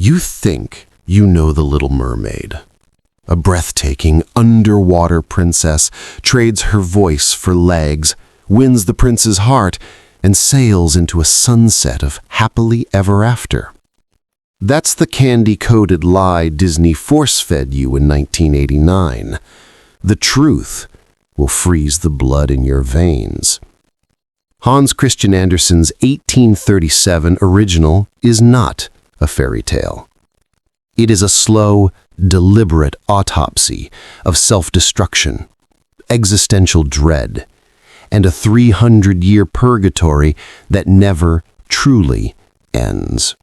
You think you know the Little Mermaid. A breathtaking underwater princess trades her voice for legs, wins the prince's heart, and sails into a sunset of happily ever after. That's the candy-coated lie Disney force-fed you in 1989. The truth will freeze the blood in your veins. Hans Christian Andersen's 1837 original is not a fairy tale. It is a slow, deliberate autopsy of self-destruction, existential dread, and a 300-year purgatory that never truly ends.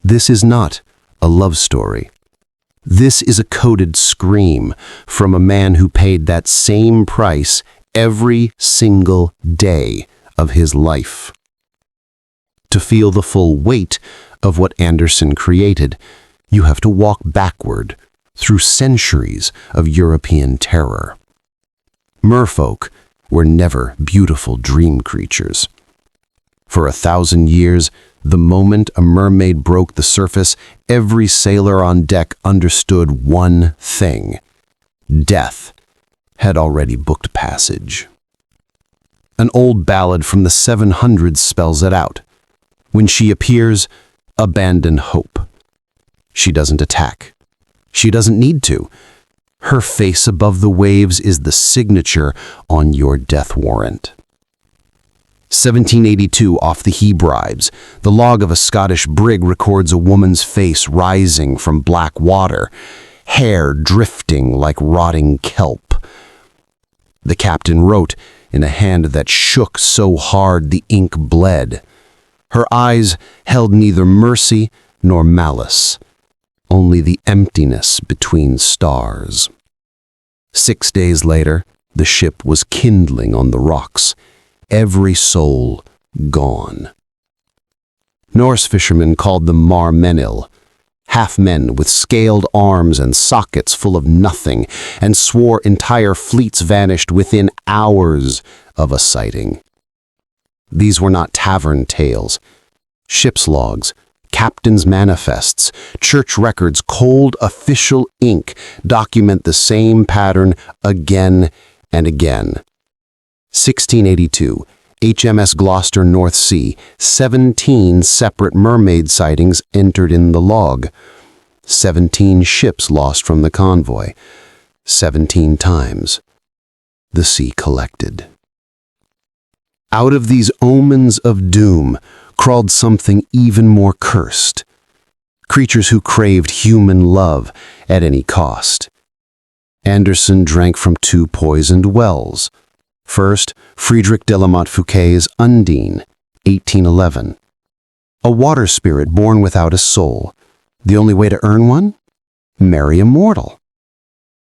This is not a love story. This is a coded scream from a man who paid that same price every single day of his life. To feel the full weight of what Andersen created, you have to walk backward through centuries of European terror. Merfolk were never beautiful dream creatures. For 1,000 years, the moment a mermaid broke the surface, every sailor on deck understood one thing: death had already booked passage. An old ballad from the 700s spells it out. When she appears, abandon hope. She doesn't attack. She doesn't need to. Her face above the waves is the signature on your death warrant. 1782 off the Hebrides, the log of a Scottish brig records a woman's face rising from black water, hair drifting like rotting kelp. The captain wrote in a hand that shook so hard the ink bled. Her eyes held neither mercy nor malice, only the emptiness between stars. 6 days later, the ship was kindling on the rocks, every soul gone. Norse fishermen called them marmenil, half men with scaled arms and sockets full of nothing, and swore entire fleets vanished within hours of a sighting. These were not tavern tales. Ship's logs, captain's manifests, church records, cold official ink document the same pattern again and again. 1682, HMS Gloucester, North Sea, 17 separate mermaid sightings entered in the log. 17 ships lost from the convoy. 17 times the sea collected. Out of these omens of doom crawled something even more cursed. Creatures who craved human love at any cost. Andersen drank from 2 poisoned wells. First, Friedrich de la Montfouquet's Undine, 1811. A water spirit born without a soul. The only way to earn one? Marry a mortal.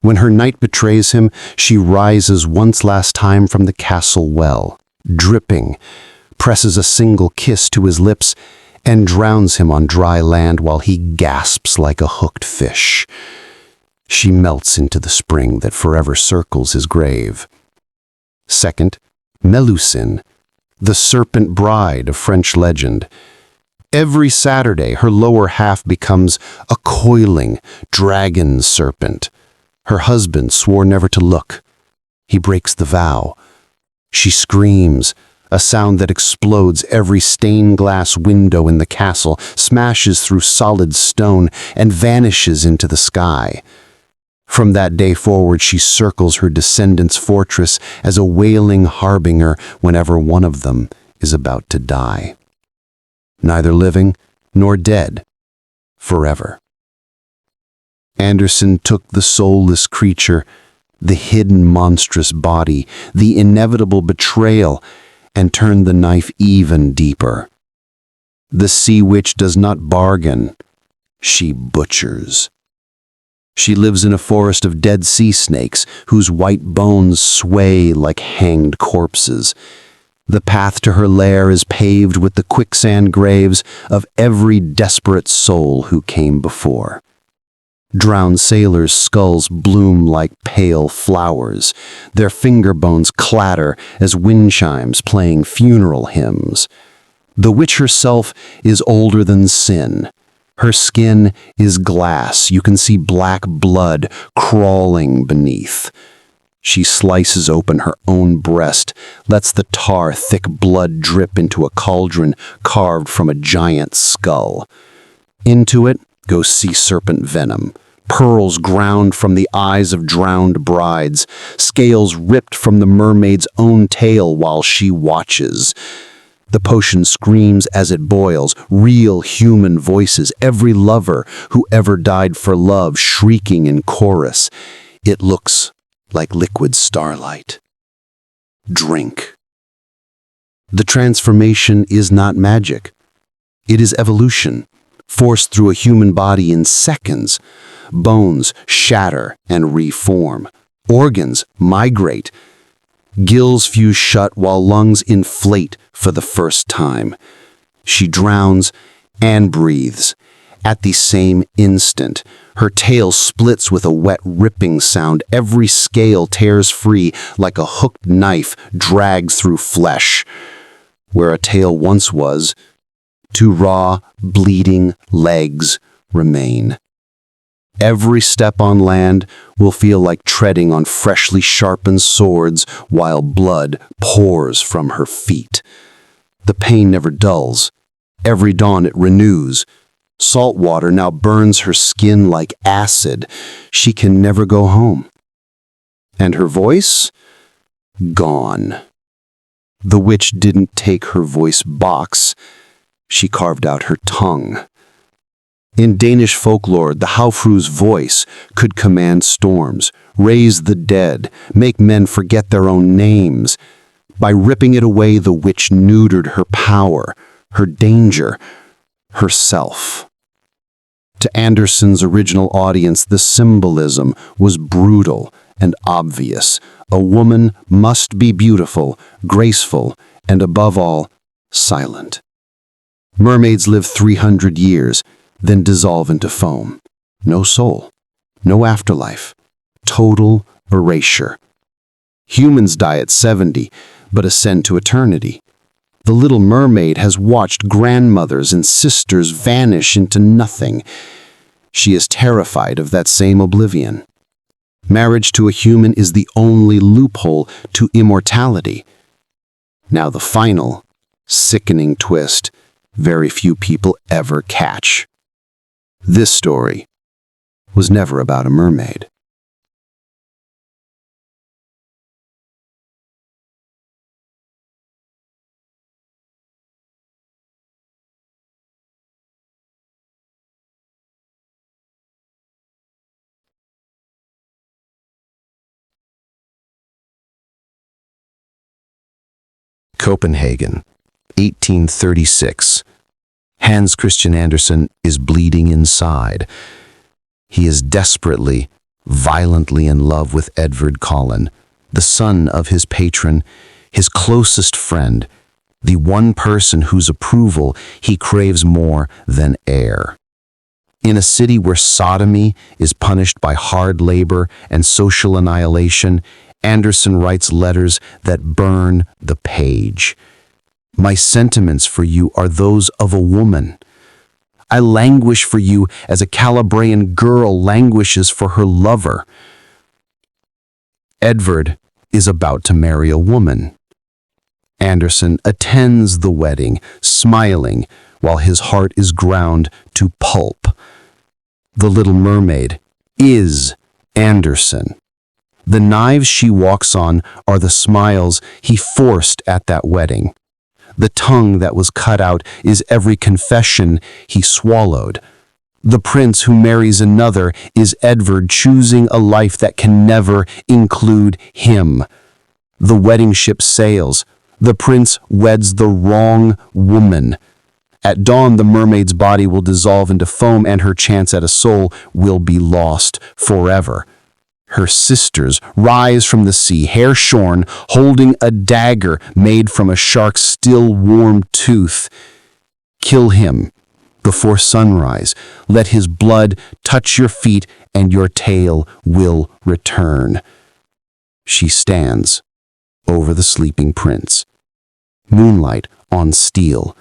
When her knight betrays him, she rises once last time from the castle well, dripping, presses a single kiss to his lips, and drowns him on dry land while he gasps like a hooked fish. She melts into the spring that forever circles his grave. Second, Melusine, the serpent bride of French legend. Every Saturday, her lower half becomes a coiling dragon serpent. Her husband swore never to look. He breaks the vow. She screams, a sound that explodes every stained glass window in the castle, smashes through solid stone, and vanishes into the sky. From that day forward, she circles her descendants' fortress as a wailing harbinger whenever one of them is about to die. Neither living nor dead, forever. Andersen took the soulless creature, the hidden monstrous body, the inevitable betrayal, and turned the knife even deeper. The sea witch does not bargain, she butchers. She lives in a forest of dead sea snakes whose white bones sway like hanged corpses. The path to her lair is paved with the quicksand graves of every desperate soul who came before. Drowned sailors' skulls bloom like pale flowers. Their finger bones clatter as wind chimes playing funeral hymns. The witch herself is older than sin. Her skin is glass. You can see black blood crawling beneath. She slices open her own breast, lets the tar, thick blood drip into a cauldron carved from a giant skull. Into it goes sea serpent venom, pearls ground from the eyes of drowned brides, scales ripped from the mermaid's own tail while she watches. The potion screams as it boils, real human voices, every lover who ever died for love shrieking in chorus. It looks like liquid starlight. Drink. The transformation is not magic. It is evolution, forced through a human body in seconds. Bones shatter and reform. Organs migrate. Gills fuse shut while lungs inflate for the first time. She drowns and breathes. At the same instant, her tail splits with a wet ripping sound. Every scale tears free like a hooked knife dragged through flesh. Where a tail once was, two raw, bleeding legs remain. Every step on land will feel like treading on freshly sharpened swords while blood pours from her feet. The pain never dulls. Every dawn it renews. Salt water now burns her skin like acid. She can never go home. And her voice? Gone. The witch didn't take her voice box. She carved out her tongue. In Danish folklore, the Haufru's voice could command storms, raise the dead, make men forget their own names. By ripping it away, the witch neutered her power, her danger, herself. To Andersen's original audience, the symbolism was brutal and obvious. A woman must be beautiful, graceful, and above all, silent. Mermaids live 300 years, then dissolve into foam. No soul, no afterlife, total erasure. Humans die at 70, but ascend to eternity. The Little Mermaid has watched grandmothers and sisters vanish into nothing. She is terrified of that same oblivion. Marriage to a human is the only loophole to immortality. Now the final, sickening twist very few people ever catch. This story was never about a mermaid. Copenhagen, 1836. Hans Christian Andersen is bleeding inside. He is desperately, violently in love with Edvard Collin, the son of his patron, his closest friend, the one person whose approval he craves more than air. In a city where sodomy is punished by hard labor and social annihilation, Andersen writes letters that burn the page. My sentiments for you are those of a woman. I languish for you as a Calabrian girl languishes for her lover. Edvard is about to marry a woman. Andersen attends the wedding, smiling, while his heart is ground to pulp. The Little Mermaid is Andersen. The knives she walks on are the smiles he forced at that wedding. The tongue that was cut out is every confession he swallowed. The prince who marries another is Edvard choosing a life that can never include him. The wedding ship sails. The prince weds the wrong woman. At dawn, the mermaid's body will dissolve into foam and her chance at a soul will be lost forever. Her sisters rise from the sea, hair shorn, holding a dagger made from a shark's still warm tooth. Kill him before sunrise. Let his blood touch your feet and your tail will return. She stands over the sleeping prince. Moonlight on steel.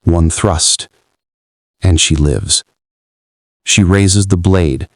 One thrust, and she lives. She raises the blade,